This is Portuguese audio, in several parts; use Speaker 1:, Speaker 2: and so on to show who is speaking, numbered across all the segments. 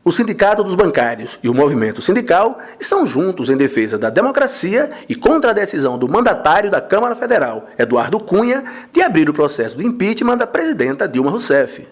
Speaker 1: O Sindicato dos Bancários e o movimento sindical estão juntos em defesa da democracia e contra a decisão do mandatário da Câmara Federal, Eduardo Cunha, de abrir o processo do impeachment da presidenta Dilma Rousseff.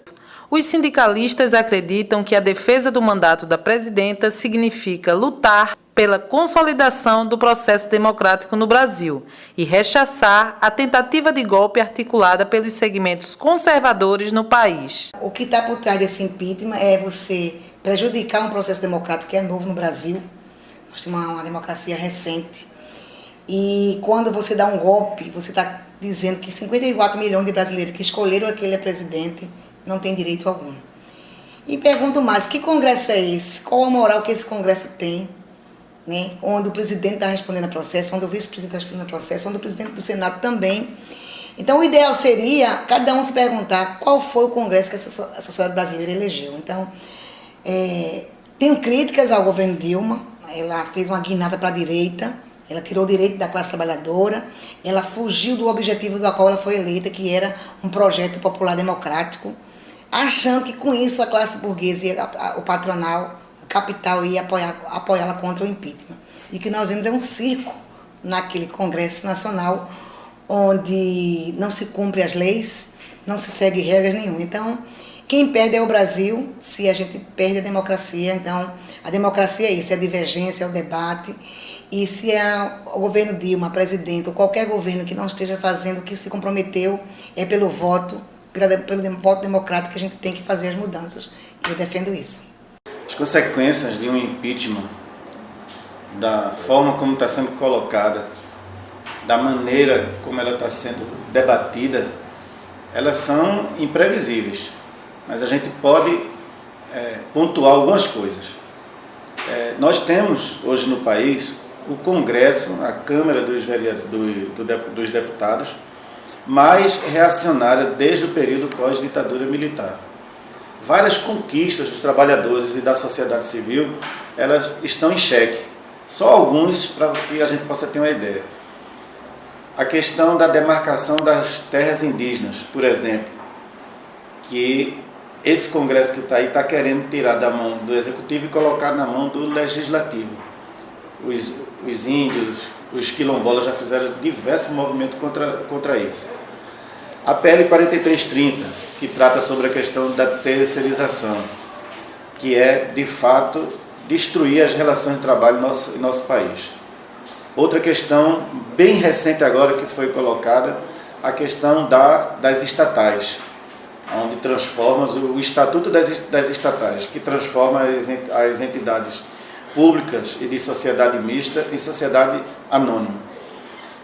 Speaker 2: Os sindicalistas acreditam que a defesa do mandato da presidenta significa lutar pela consolidação do processo democrático no Brasil e rechaçar a tentativa de golpe articulada pelos segmentos conservadores no país.
Speaker 3: O que está por trás desse impeachment é você prejudicar um processo democrático que é novo no Brasil. Nós temos uma democracia recente. E quando você dá um golpe, você está dizendo que 54 milhões de brasileiros que escolheram aquele presidente não têm direito algum. E pergunto mais, que congresso é esse? Qual a moral que esse congresso tem? Né? Onde o presidente está respondendo a processo, onde o vice-presidente está respondendo a processo, onde o presidente do Senado também. Então, o ideal seria cada um se perguntar qual foi o congresso que a sociedade brasileira elegeu. Então, tenho críticas ao governo Dilma, ela fez uma guinada para a direita, ela tirou o direito da classe trabalhadora, ela fugiu do objetivo do qual ela foi eleita, que era um projeto popular democrático, achando que com isso a classe burguesa e o patronal, o capital ia apoiá-la contra o impeachment. E o que nós vimos é um circo naquele Congresso Nacional, onde não se cumpre as leis, não se segue regras nenhuma. Então, quem perde é o Brasil, se a gente perde a democracia. Então, a democracia é isso, é a divergência, é o debate. E se o governo Dilma, a presidente, ou qualquer governo que não esteja fazendo o que se comprometeu, é pelo voto, pelo voto democrático que a gente tem que fazer as mudanças. E eu defendo isso.
Speaker 4: As consequências de um impeachment, da forma como está sendo colocada, da maneira como ela está sendo debatida, elas são imprevisíveis. Mas a gente pode pontuar algumas coisas. Nós temos hoje no país o Congresso, a Câmara dos Deputados, mais reacionária desde o período pós-ditadura militar. Várias conquistas dos trabalhadores e da sociedade civil, elas estão em xeque. Só alguns para que a gente possa ter uma ideia. A questão da demarcação das terras indígenas, por exemplo, que esse Congresso que está aí está querendo tirar da mão do Executivo e colocar na mão do Legislativo. Os índios, os quilombolas já fizeram diversos movimentos contra isso. A PL 4330, que trata sobre a questão da terceirização, que é, de fato, destruir as relações de trabalho em nosso país. Outra questão bem recente agora que foi colocada, a questão das estatais, onde transforma o Estatuto das Estatais, que transforma as entidades públicas e de sociedade mista em sociedade anônima.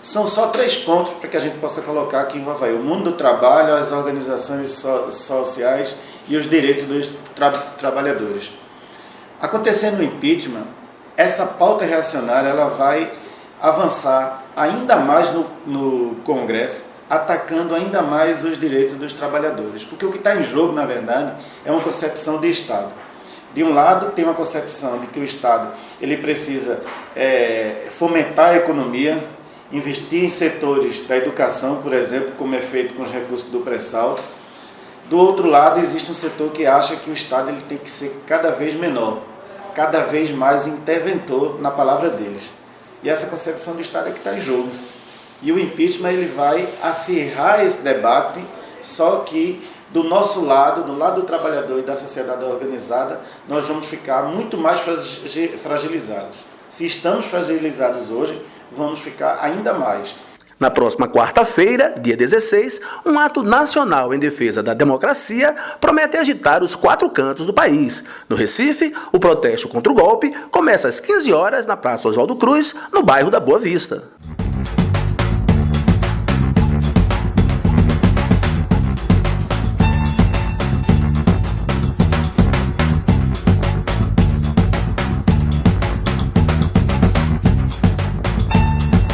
Speaker 4: São só 3 pontos para que a gente possa colocar aqui em Avaí: o mundo do trabalho, as organizações sociais e os direitos dos trabalhadores. Acontecendo o impeachment, essa pauta reacionária ela vai avançar ainda mais no Congresso, atacando ainda mais os direitos dos trabalhadores. Porque o que está em jogo, na verdade, é uma concepção de Estado. De um lado, tem uma concepção de que o Estado ele precisa fomentar a economia, investir em setores da educação, por exemplo, como é feito com os recursos do pré-sal. Do outro lado, existe um setor que acha que o Estado ele tem que ser cada vez menor, cada vez mais interventor na palavra deles. E essa concepção de Estado é que está em jogo. E o impeachment ele vai acirrar esse debate, só que do nosso lado, do lado do trabalhador e da sociedade organizada, nós vamos ficar muito mais fragilizados. Se estamos fragilizados hoje, vamos ficar ainda mais.
Speaker 1: Na próxima quarta-feira, dia 16, um ato nacional em defesa da democracia promete agitar os 4 cantos do país. No Recife, o protesto contra o golpe começa às 15 horas na Praça Oswaldo Cruz, no bairro da Boa Vista.